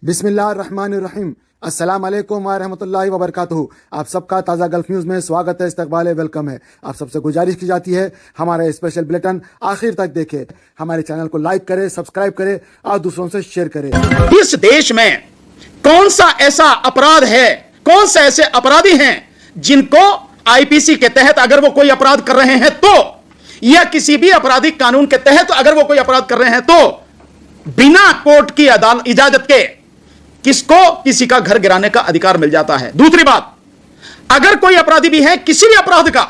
बिस्मिल्लाहिर्रहमानिर्रहीम। अस्सलाम वालेकुम व रहमतुल्लाहि व बरकातुहू। आप सबका ताज़ा गल्फ न्यूज़ में स्वागत है, इस्तकबाल है, वेलकम है। आप सबसे गुजारिश की जाती है हमारा स्पेशल बुलेटिन आखिर तक देखें, हमारे चैनल को लाइक करें, सब्सक्राइब करें और दूसरों से शेयर करें। इस देश में कौन सा ऐसा अपराध है, कौन से ऐसे अपराधी हैं जिनको आईपीसी के तहत अगर वो कोई अपराध कर रहे हैं तो, या किसी भी आपराधिक कानून के तहत अगर वो कोई अपराध कर रहे हैं तो बिना कोर्ट की इजाजत के किसको किसी का घर गिराने का अधिकार मिल जाता है। दूसरी बात, अगर कोई अपराधी भी है किसी भी अपराध का,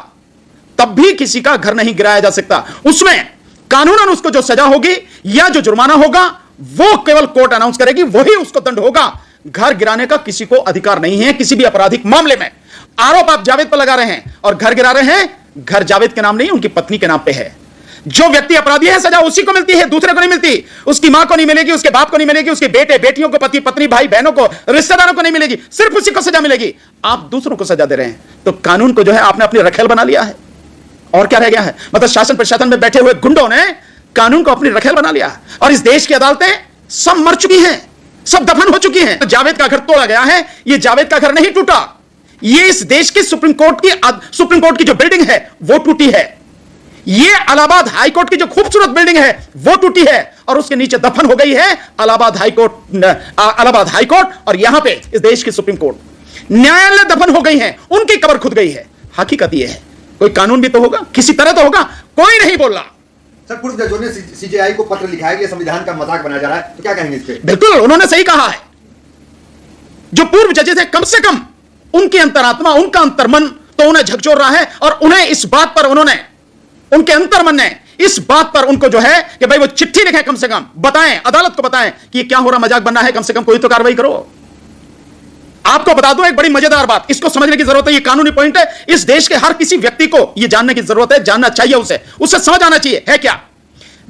तब भी किसी का घर नहीं गिराया जा सकता। उसमें कानूनन उसको जो सजा होगी या जो जुर्माना होगा वो केवल कोर्ट अनाउंस करेगी, वही उसको दंड होगा। घर गिराने का किसी को अधिकार नहीं है किसी भी आपराधिक मामले में। आरोप आप जावेद पर लगा रहे हैं और घर गिरा रहे हैं, घर जावेद के नाम नहीं, उनकी पत्नी के नाम पे है। जो व्यक्ति अपराधी है सजा उसी को मिलती है, दूसरे को नहीं मिलती। उसकी मां को नहीं मिलेगी, उसके बाप को नहीं मिलेगी, उसके बेटे बेटियों को, पति पत्नी भाई बहनों को, रिश्तेदारों को नहीं मिलेगी, सिर्फ उसी को सजा मिलेगी। आप दूसरों को सजा दे रहे हैं, तो कानून को जो है आपने अपनी रखेल बना लिया है। और क्या रह गया है? मतलब शासन प्रशासन में बैठे हुए गुंडों ने कानून को अपनी रखेल बना लिया और इस देश की अदालतें सब मर चुकी हैं, सब दफन हो चुकी हैं। तो जावेद का घर तोड़ा गया है, यह जावेद का घर नहीं टूटा, यह इस देश की सुप्रीम कोर्ट की जो बिल्डिंग है वो टूटी है। यह इलाहाबाद हाईकोर्ट की जो खूबसूरत बिल्डिंग है वो टूटी है और उसके नीचे दफन हो गई है इलाहाबाद हाईकोर्ट और यहां पे इस देश की सुप्रीम कोर्ट न्यायालय दफन हो गई है, उनकी कब्र खुद गई है। हकीकत यह है, कोई कानून भी तो होगा, किसी तरह तो होगा, कोई नहीं बोल रहा। सर, पूर्व जजों ने सीजेआई को पत्र लिखा है कि संविधान का मजाक बनाया जा रहा है, तो क्या कहेंगे इस पे? बिल्कुल, उन्होंने सही कहा है। जो पूर्व जजेस हैं, कम से कम उनकी अंतरात्मा, उनका अंतर्मन तो उन्हें झकझोर रहा है और उन्हें इस बात पर, उनके अंतर्मन ने इस बात पर उनको जो है कि भाई वो चिट्ठी लिखें, कम से कम बताएं, अदालत को बताएं कि ये क्या हो रहा, मजाक बनना है, कम से कम कोई तो कार्रवाई करो। आपको बता दूं एक बड़ी मजेदार बात, इसको समझने की जरूरत है, ये कानूनी पॉइंट है, इस देश के हर किसी व्यक्ति को ये जानने की जरूरत है, जानना चाहिए, उसे समझ आना चाहिए। है क्या?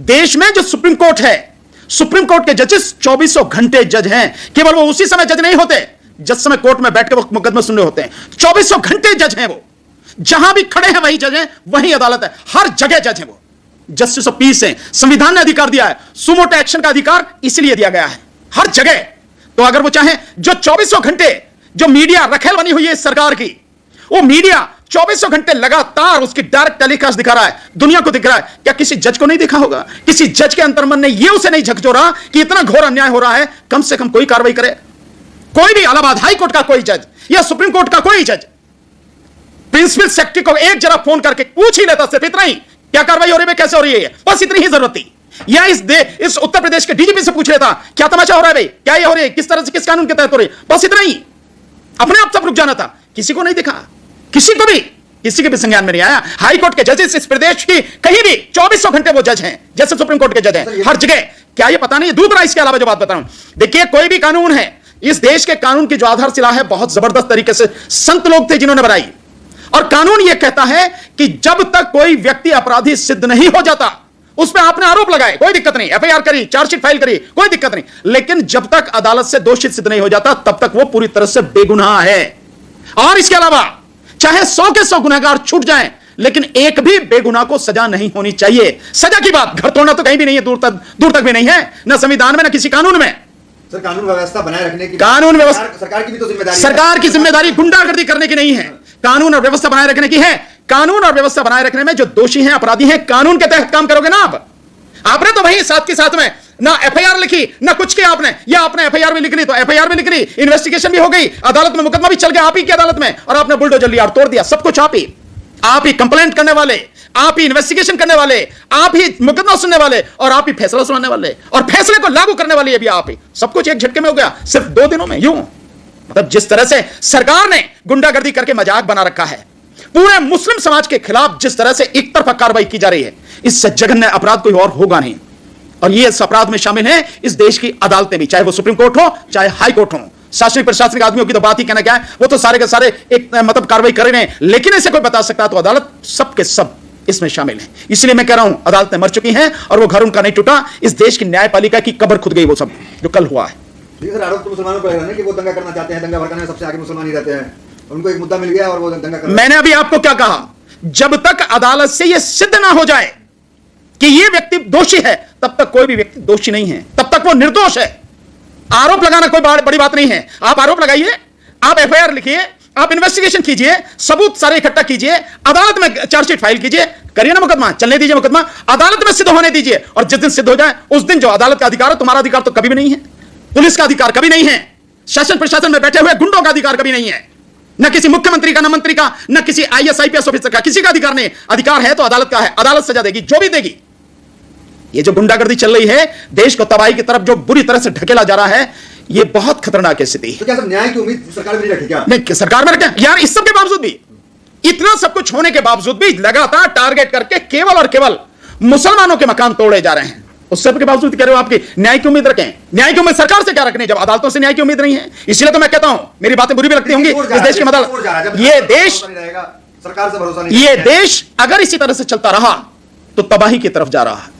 देश में जो सुप्रीम कोर्ट है, सुप्रीम कोर्ट के जजेस 2400 घंटे जज हैं। केवल वो उसी समय जज नहीं होते जिस समय कोर्ट में बैठ के वो मुकदमे सुन रहे होते हैं। 2400 घंटे जज हैं वो, जहां भी खड़े हैं वही जज हैं, वही अदालत है, हर जगह जज हैं वो, जस्टिस ऑफ पीस है। संविधान ने अधिकार दिया है, सुमोटो एक्शन का अधिकार इसलिए दिया गया है हर जगह। तो अगर वो चाहें, जो 2400 घंटे जो मीडिया रखेल बनी हुई है इस सरकार की, वो मीडिया 2400 घंटे लगातार उसकी डायरेक्ट टेलीकास्ट दिखा रहा है, दुनिया को दिख रहा है। क्या किसी जज को नहीं दिखा होगा? किसी जज के अंतर्मन ने यह उसे नहीं झकझोरा कि इतना घोर अन्याय हो रहा है, कम से कम कोई कार्रवाई करे। कोई भी इलाहाबाद हाई कोर्ट का कोई जज या सुप्रीम कोर्ट का कोई जज प्रिंसिपल सेक्रेटरी को एक जरा फोन करके पूछ ही लेता, सिर्फ इतना ही, क्या कार्रवाई हो रही है, कैसे हो रही है, बस इतनी ही जरूरत थी। या इस उत्तर प्रदेश के डीजीपी से पूछ लेता, क्या तमाशा हो रहा है भाई, क्या ये हो रही है, किस तरह से, किस कानून के तहत हो रही है, बस इतना ही। अपने आप सब रुक जाना था। किसी को नहीं दिखा, किसी के भी संज्ञान में नहीं आया। हाई कोर्ट के जजेस इस प्रदेश की कहीं भी 2400 घंटे वो जज हैं, जैसे सुप्रीम कोर्ट के जज हैं हर जगह। क्या ये पता नहीं? दूसरा, इसके अलावा जो बात बता रहा हूं, देखिए, कोई भी कानून है, इस देश के कानून की जो आधारशिला है बहुत जबरदस्त तरीके से संत लोग थे जिन्होंने बनाई। और कानून यह कहता है कि जब तक कोई व्यक्ति अपराधी सिद्ध नहीं हो जाता, उस पर आपने आरोप लगाए, कोई दिक्कत नहीं, एफआईआर करी, चार्जशीट फाइल करी, कोई दिक्कत नहीं, लेकिन जब तक अदालत से दोषित सिद्ध नहीं हो जाता तब तक वो पूरी तरह से बेगुनाह है। और इसके अलावा चाहे 100 के 100 गुनहगार छूट जाएं, लेकिन एक भी बेगुनाह को सजा नहीं होनी चाहिए। सजा की बात, घर तोड़ना तो कहीं भी नहीं है, दूर तक भी नहीं है, ना संविधान में, ना किसी कानून में। सर, कानून व्यवस्था बनाए रखने की कानून व्यवस्था सरकार की भी तो जिम्मेदारी है। सरकार की जिम्मेदारी गुंडागर्दी करने की नहीं है, कानून और व्यवस्था बनाए रखने की है। कानून और व्यवस्था बनाए रखने में जो दोषी हैं, अपराधी हैं, कानून के तहत काम करोगे ना आपने तो वही साथ के साथ में ना एफआईआर लिखी ना कुछ किया आपने, या आपने एफआईआर भी लिख ली तो एफआईआर भी लिख ली, इन्वेस्टिगेशन भी हो गई, अदालत में मुकदमा भी चल गया आप ही की अदालत में, और आपने बुलडोजर लिया और तोड़ दिया सब कुछ। आप ही कंप्लेंट करने वाले, आप ही इन्वेस्टिगेशन करने वाले, आप ही मुकदमा सुनने वाले, और आप ही फैसला सुनाने वाले, और फैसले को लागू करने वाले भी आप ही। सब कुछ एक झटके में हो गया, सिर्फ 2 दिनों में। यूं मतलब जिस तरह से सरकार ने गुंडागर्दी करके मजाक बना रखा है, पूरे मुस्लिम समाज के खिलाफ जिस तरह से एक तरफा कार्रवाई की जा रही है, इससे जघन्य अपराध कोई और होगा नहीं। और ये इस अपराध में शामिल है इस देश की अदालतें भी, चाहे वो सुप्रीम कोर्ट हो चाहे हाई कोर्ट हो। शासनिक प्रशासनिक आदमियों की तो बात ही कहना क्या है, वो तो सारे के सारे एक मतलब कार्रवाई कर रहे हैं, लेकिन ऐसे कोई बता सकता तो अदालत सब के सब इसमें शामिल है। इसलिए मैं कह रहा हूं, अदालतें मर चुकी हैं और वो घर उनका नहीं टूटा। इस देश की न्यायपालिका की कब्र खुद गई, वो सब जो कल हुआ है। सर, आरोप तो मुसलमानों पर है कि वो दंगा करना चाहते हैं, दंगा भड़काने में सबसे आगे मुसलमान ही रहते हैं, उनको एक मुद्दा मिल गया और वो दंगा कर। मैंने अभी आपको क्या कहा, जब तक अदालत से यह सिद्ध ना हो जाए कि यह व्यक्ति दोषी है, तब तक कोई भी व्यक्ति दोषी नहीं है, तब तक वो निर्दोष है। आरोप लगाना कोई बड़ी बात नहीं है। आप आरोप लगाइए, आप एफआईआर लिखिए, आप इन्वेस्टिगेशन कीजिए, सबूत सारे इकट्ठा कीजिए, अदालत में चार्जशीट फाइल कीजिए, करिए ना मुकदमा, चलने दीजिए मुकदमा, अदालत में सिद्ध होने दीजिए। और जिस दिन सिद्ध हो जाए उस दिन जो अदालत का अधिकार है, तुम्हारा अधिकार तो कभी भी नहीं है, पुलिस का अधिकार कभी नहीं है, शासन प्रशासन में बैठे हुए गुंडों का अधिकार कभी नहीं है, न किसी मुख्यमंत्री का, न मंत्री का, न किसी आईएएस आईपीएस ऑफिसर का, किसी का अधिकार नहीं। अधिकार है तो अदालत का है, अदालत सजा देगी, जो भी देगी। ये जो गुंडागर्दी चल रही है, देश को तबाही की तरफ जो बुरी तरह से ढकेला जा रहा है, ये बहुत खतरनाक स्थिति है। तो क्या सब न्याय की उम्मीद सरकार में नहीं रखी क्या? नहीं, सरकार में रखें यार। इस सब के बावजूद भी, इतना सब कुछ होने के बावजूद भी लगातार टारगेट करके केवल और केवल मुसलमानों के मकान तोड़े जा रहे हैं। उस सब के बावजूद कह रहे हो आपकी न्याय की उम्मीद रखें। न्याय की उम्मीद सरकार से क्या रखनी, जब अदालतों से न्याय की उम्मीद नहीं है। इसलिए तो मैं कहता हूं, मेरी बातें बुरी भी लगती होंगी, इस देश की मदद, ये देश, सरकार से भरोसा नहीं, ये देश अगर इसी तरह से चलता रहा तो तबाही की तरफ जा रहा है।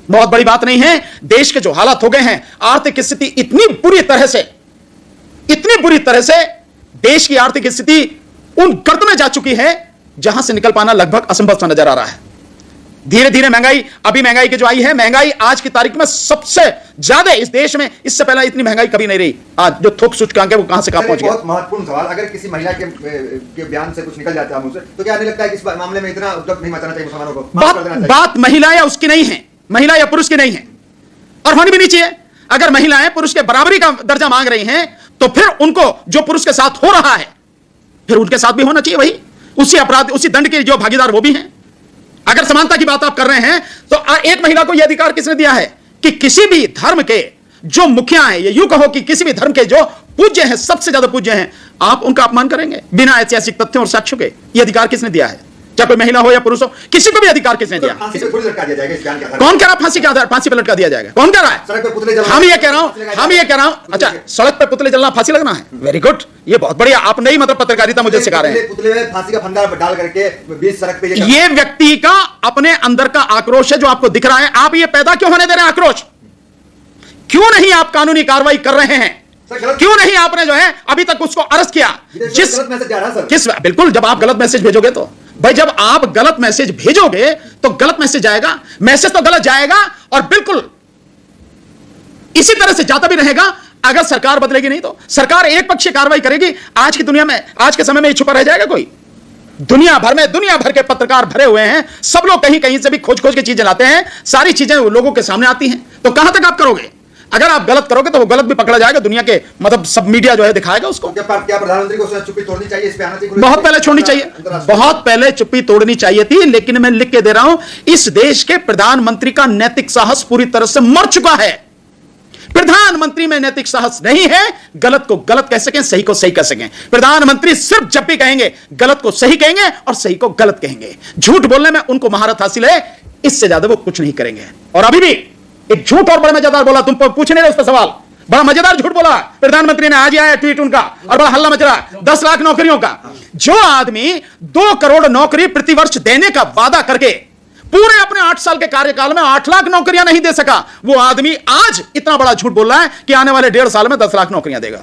बहुत बड़ी बात नहीं है, देश के जो हालात हो गए हैं, आर्थिक स्थिति इतनी बुरी तरह से देश की आर्थिक स्थिति उन गर्त में जा चुकी है जहां से निकल पाना लगभग असंभव सा नजर आ रहा है। धीरे धीरे महंगाई, अभी महंगाई की जो आई है, महंगाई आज की तारीख में सबसे ज्यादा इस देश में, इससे पहले इतनी महंगाई कभी नहीं रही। आज जो थोक सूचकांक है वो कहां से कहां पहुंच गया। बहुत महत्वपूर्ण सवाल, अगर किसी महिला के बयान से कुछ निकल जाता है मुझसे, तो क्या नहीं लगता है कि इस मामले में इतना उद्योग नहीं मचाना चाहिए मुसलमानों को? बात महिला या उसकी नहीं है, महिला या पुरुष की नहीं है, और होनी भी नहीं चाहिए। अगर महिलाएं पुरुष के बराबरी का दर्जा मांग रही हैं तो फिर उनको जो पुरुष के साथ हो रहा है, फिर उनके साथ भी होना चाहिए वही, उसी अपराध, उसी दंड के जो भागीदार वो भी हैं। अगर समानता की बात आप कर रहे हैं तो एक महिला को यह अधिकार किसने दिया है कि किसी भी धर्म के जो मुखिया हैं, ये यूं कहो कि किसी भी धर्म के जो पूज्य हैं, सबसे ज्यादा पूज्य हैं, आप उनका अपमान करेंगे बिना ऐतिहासिक तथ्यों और साक्ष्यों के? यह अधिकार किसने दिया है? चाहे कोई महिला हो या पुरुष हो, किसी को भी अधिकार किसने दिया? फांसी पे लटका दिया जाएगा, इस बयान के आधार पर। कौन कह रहा है फांसी के आधार, फांसी पे लटका दिया जाएगा? कौन कह रहा है? सड़क पे पुतले जलाना, हम ये कह रहा हूं, अच्छा सड़क पे पुतले जलना, फांसी लगना है, वेरी गुड, ये बहुत बढ़िया। आप नई मतलब पत्रकारिता मुझे सिखा रहे हैं। पुतले में फांसी का फंदा डाल करके बीच सड़क पे ये व्यक्ति का अपने अंदर का आक्रोश है जो आपको दिख रहा है। आप ये पैदा क्यों होने दे रहे हैं आक्रोश? क्यों नहीं आप कानूनी कार्रवाई कर रहे हैं? क्यों नहीं आपने जो है अभी तक उसको अरेस्ट किया? बिल्कुल, जब आप गलत मैसेज भेजोगे तो भाई, जब आप गलत मैसेज भेजोगे तो गलत मैसेज जाएगा, मैसेज तो गलत जाएगा, और बिल्कुल इसी तरह से जाता भी रहेगा। अगर सरकार बदलेगी नहीं तो सरकार एक पक्षीय कार्रवाई करेगी। आज की दुनिया में, आज के समय में छुपा रह जाएगा कोई? दुनिया भर के पत्रकार भरे हुए हैं, सब लोग कहीं कहीं से भी खोज के चीजें लाते हैं, सारी चीजें लोगों के सामने आती हैं। तो कहां तक आप करोगे? अगर आप गलत करोगे तो वो गलत भी पकड़ा जाएगा, दुनिया के मतलब सब मीडिया जो है दिखाएगा उसको। क्या प्रधानमंत्री को चुप्पी तोड़नी चाहिए, इस पे आना चाहिए? बहुत पहले छोड़नी चाहिए, बहुत पहले चुप्पी तोड़नी चाहिए थी। लेकिन मैं लिख के दे रहा हूं, इस देश के प्रधानमंत्री का नैतिक साहस पूरी तरह से मर चुका है। प्रधानमंत्री में नैतिक साहस नहीं है, गलत को गलत कह सकें, सही को सही कह सकें। प्रधानमंत्री सिर्फ जब भी कहेंगे गलत को सही कहेंगे और सही को गलत कहेंगे। झूठ बोलने में उनको महारत हासिल है, इससे ज्यादा वो कुछ नहीं करेंगे। और अभी भी एक झूठ और बड़ा मजेदार बोला, तुम पूछ नहीं रहे उस पर सवाल, बड़ा मजेदार झूठ बोला प्रधानमंत्री ने। आज ही आया ट्वीट उनका और बड़ा हल्ला मच रहा है 10 लाख नौकरियों का। जो आदमी 2 करोड़ नौकरी प्रतिवर्ष देने का वादा करके पूरे अपने 8 साल के कार्यकाल में 8 लाख नौकरियां नहीं दे सका, वो आदमी आज इतना बड़ा झूठ बोल रहा है कि आने वाले 1.5 साल में 10 लाख नौकरियां देगा।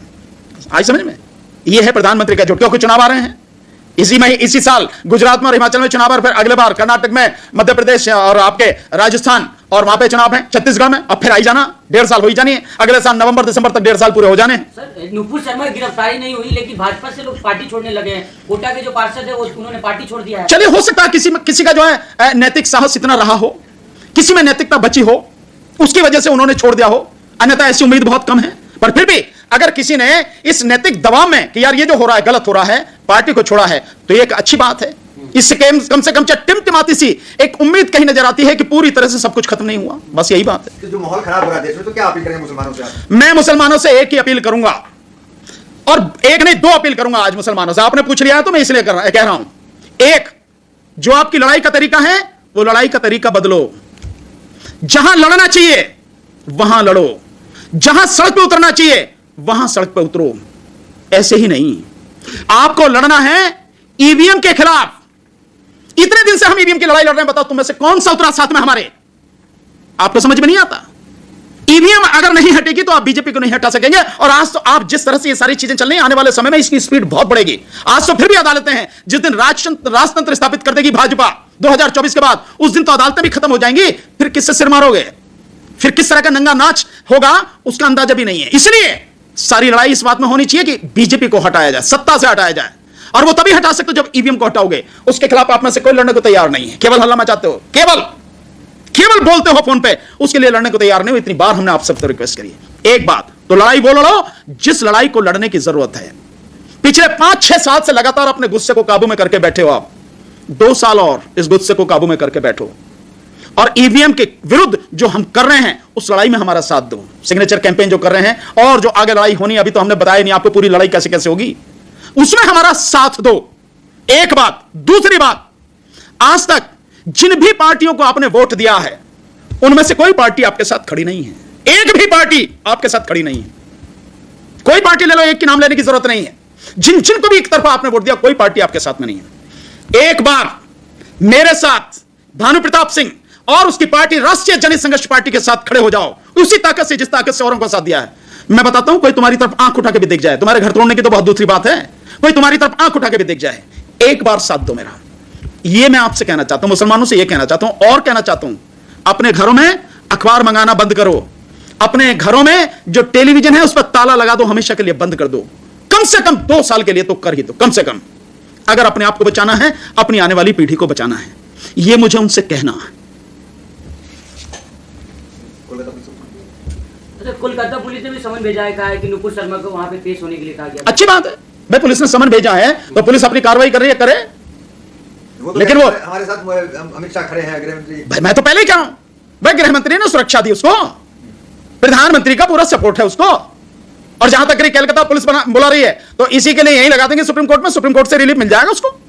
आज समझ में? यह है प्रधानमंत्री का झूठ। क्योंकि चुनाव आ रहे हैं इसी साल गुजरात में और हिमाचल में चुनाव, और फिर अगले बार कर्नाटक में, मध्य प्रदेश और आपके राजस्थान और वहां पे चुनाव है, छत्तीसगढ़ में। अब फिर आई जाना, 1.5 साल हो ही जानी है, अगले साल नवंबर दिसंबर तक 1.5 साल पूरे हो जाने हैं। सर, नुपुर शर्मा की गिरफ्तारी नहीं हुई, लेकिन भाजपा से लोग पार्टी छोड़ने लगे हैं। कोटा के जो पार्षद है वो उन्होंने पार्टी छोड़ दिया है। चलिए, हो सकता है किसी का जो है नैतिक साहस इतना रहा हो, किसी में नैतिकता बची हो, उसकी वजह से उन्होंने छोड़ दिया हो, अन्यथा ऐसी उम्मीद बहुत कम है। पर फिर भी अगर किसी ने इस नैतिक दबाव में कि यार ये जो हो रहा है गलत हो रहा है, पार्टी को छोड़ा है, तो ये एक अच्छी बात है। इससे कम से कम टिमटिमाती सी एक उम्मीद कहीं नजर आती है कि पूरी तरह से सब कुछ खत्म नहीं हुआ। बस यही बात है। जो माहौल खराब हो रहा है देश में, तो क्या अपील करें मुसलमानों से? मैं मुसलमानों से एक ही अपील करूंगा, और एक नहीं 2 अपील करूंगा आज मुसलमानों से। आपने पूछ लिया है तो मैं इसलिए कह रहा हूं। एक, जो आपकी लड़ाई का तरीका है वो लड़ाई का तरीका बदलो। जहां लड़ना चाहिए वहां लड़ो, जहां सड़क पे उतरना चाहिए वहां सड़क पे उतरो। ऐसे ही नहीं, आपको लड़ना है ईवीएम के खिलाफ। इतने दिन से हम ईवीएम की लड़ाई लड़ रहे हैं, बताओ तुम में से कौन सा उतरा साथ में हमारे? आपको समझ में नहीं आता। ईवीएम अगर नहीं हटेगी तो आप बीजेपी को नहीं हटा सकेंगे। और आज तो आप जिस तरह से ये सारी चीजें चल रही हैं, आने वाले समय में इसकी स्पीड बहुत बढ़ेगी। आज तो फिर भी अदालतें हैं, जिस दिन राजतंत्र स्थापित कर देगी भाजपा 2024 के बाद, उस दिन तो अदालतें भी खत्म हो जाएंगी। फिर किससे सिर मारोगे? फिर किस तरह का नंगा नाच होगा उसका अंदाजा भी नहीं है। इसलिए सारी लड़ाई इस बात में होनी चाहिए कि बीजेपी को हटाया जाए, सत्ता से हटाया जाए, और वो तभी हटा सकते हो जब ईवीएम को हटाओगे। उसके खिलाफ आप में से कोई लड़ने को तैयार नहीं है, केवल हल्ला मचाते हो, केवल बोलते हो फोन पे, उसके लिए लड़ने को तैयार नहीं हो। इतनी बार हमने आप सबसे रिक्वेस्ट करी है, एक बात तो लड़ाई वो लड़ो जिस लड़ाई को लड़ने की जरूरत है। पिछले 5-6 साल से लगातार अपने गुस्से को काबू में करके बैठे हो आप, 2 साल और इस गुस्से को काबू में करके बैठो, और ईवीएम के विरुद्ध जो हम कर रहे हैं उस लड़ाई में हमारा साथ दो। सिग्नेचर कैंपेन जो कर रहे हैं और जो आगे लड़ाई होनी, अभी तो हमने बताया नहीं आपको पूरी लड़ाई कैसे कैसे होगी, उसमें हमारा साथ दो। एक बात। दूसरी बात, आज तक जिन भी पार्टियों को आपने वोट दिया है उनमें से कोई पार्टी आपके साथ खड़ी नहीं है, एक भी पार्टी आपके साथ खड़ी नहीं है। कोई पार्टी ले लो, एक की नाम लेने की जरूरत नहीं है। जिन जिन को भी एक तरफा आपने वोट दिया, कोई पार्टी आपके साथ में नहीं है। एक बार मेरे साथ भानु प्रताप सिंह और उसकी पार्टी राष्ट्रीय जनहित संघर्ष पार्टी के साथ खड़े हो जाओ, उसी ताकत से जिस ताकत से औरों को साथ दिया है। मैं बताता हूं, कोई तुम्हारी तरफ आंख उठा के भी देख जाए, तुम्हारे घर तोड़ने की तो बहुत दूसरी बात है, कोई तुम्हारी तरफ आंख उठा के भी देख जाए, एक बार साथ दो मेरा। यह मैं आपसे कहना चाहता हूं, मुसलमानों से यह कहना चाहता हूं, और कहना चाहता हूं, अपने घरों में अखबार मंगाना बंद करो, अपने घरों में जो टेलीविजन है उस पर ताला लगा दो, हमेशा के लिए बंद कर दो, कम से कम 2 साल के लिए तो कर ही दो, कम से कम, अगर अपने आप को बचाना है, अपनी आने वाली पीढ़ी को बचाना है। यह मुझे उनसे कहना है। कोलकाता पुलिस ने भी समन भेजा है, कहा है कि नुपुर शर्मा को वहां पे पेश होने के लिए कहा गया। अच्छी बात है भाई, पुलिस ने समन भेजा है तो पुलिस अपनी कार्रवाई कर रही है, करे। लेकिन वो हमारे साथ अमित शाह खड़े हैं, गृह मंत्री। भाई मैं तो पहले ही कहा हूं भाई, गृह मंत्री ने सुरक्षा दी उसको, प्रधानमंत्री का पूरा सपोर्ट है उसको, और जहां तक कलकत्ता पुलिस बुला रही है तो इसी के लिए यही लगा देंगे सुप्रीम कोर्ट में, सुप्रीम कोर्ट से रिलीफ मिल जाएगा उसको।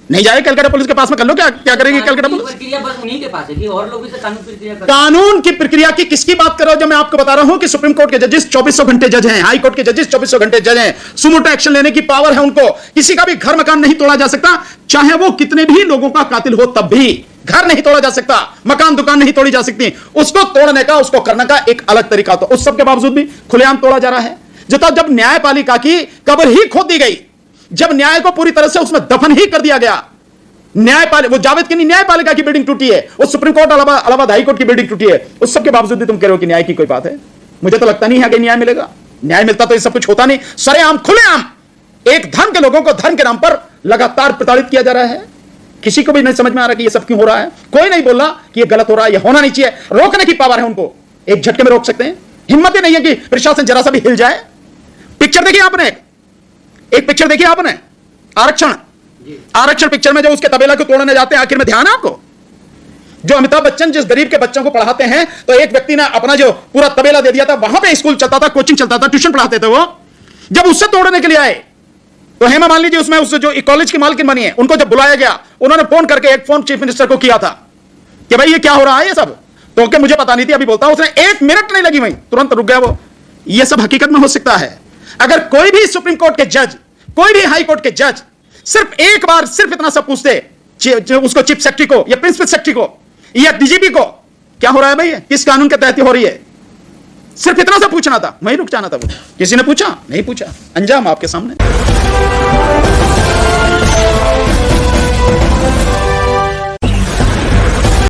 नहीं जाए कलकत्ता पुलिस के पास में, कर लो, क्या करेगी कलकत्ता पुलिस? प्रक्रिया बस उन्हीं के पास है कि और लोग भी कानून प्रक्रिया कर। कानून की प्रक्रिया की किसकी बात कर रहे हो? जब मैं आपको बता रहा हूं कि सुप्रीम कोर्ट के जजेस 2400 घंटे जज हैं, हाई कोर्ट के जजेस 2400 घंटे जज हैं, सुमोटो एक्शन लेने की पावर है उनको। किसी का भी घर मकान नहीं तोड़ा जा सकता, चाहे वो कितने भी लोगों का कातिल हो, तब भी घर नहीं तोड़ा जा सकता, मकान दुकान नहीं तोड़ी जा सकती। उसको तोड़ने का, उसको करने का एक अलग तरीका, तो उस सब के बावजूद भी खुलेआम तोड़ा जा रहा है। जब न्यायपालिका की कब्र ही खोद दी गई, जब न्याय को पूरी तरह से उसमें दफन ही कर दिया गया, वो जावेद की न्यायपालिका की बिल्डिंग टूटी है, वो supreme court Allahabad high court की बिल्डिंग टूटी है, उस सब के बावजूद भी तुम कह रहे हो कि न्याय की कोई बात है? मुझे तो लगता नहीं है कि न्याय मिलेगा। न्याय मिलता तो ये सब कुछ होता नहीं। सरेआम खुलेआम एक धर्म के लोगों को धर्म के नाम पर लगातार प्रताड़ित किया जा रहा है। किसी को भी नहीं समझ में आ रहा कि ये सब क्यों हो रहा है। कोई नहीं बोल रहा कि ये गलत हो रहा है, ये होना नहीं चाहिए। रोकने की पावर है उनको, एक झटके में रोक सकते हैं। हिम्मत ही नहीं है कि प्रशासन जरा सा भी हिल जाए। पिक्चर देखिए आपने, एक पिक्चर देखिए आपने, आरक्षण पिक्चर में जो उसके तबेला को तोड़ने जाते हैं, आखिर में ध्यान है आपको? जो अमिताभ बच्चन जिस गरीब के बच्चों को पढ़ाते हैं, तो एक व्यक्ति ने अपना जो पूरा तबेला दे दिया था, वहां पे स्कूल चलता था, कोचिंग चलता था, ट्यूशन पढ़ाते थे। वो जब उससे तोड़ने के लिए आए तो हेमा मान लीजिए उसमें उससे जो कॉलेज की मालकिन बनी है, उनको जब बुलाया गया, उन्होंने फोन करके एक फोन चीफ मिनिस्टर को किया था कि भाई ये क्या हो रहा है ये सब, तो कि मुझे पता नहीं थी, अभी बोलता हूं। उसने 1 मिनट नहीं लगी, वहीं तुरंत रुक गया वो। ये सब हकीकत में हो सकता है अगर कोई भी सुप्रीम कोर्ट के जज, कोई भी हाई कोर्ट के जज सिर्फ एक बार सिर्फ इतना सब पूछते उसको, चीफ सेक्रेटरी को या प्रिंसिपल सेक्रेटरी को या डीजीपी को, क्या हो रहा है भाई, किस कानून के तहत हो रही है, सिर्फ इतना सा पूछना था, वहीं रुक जाना था। वो किसी ने पूछा? नहीं पूछा। अंजाम आपके सामने।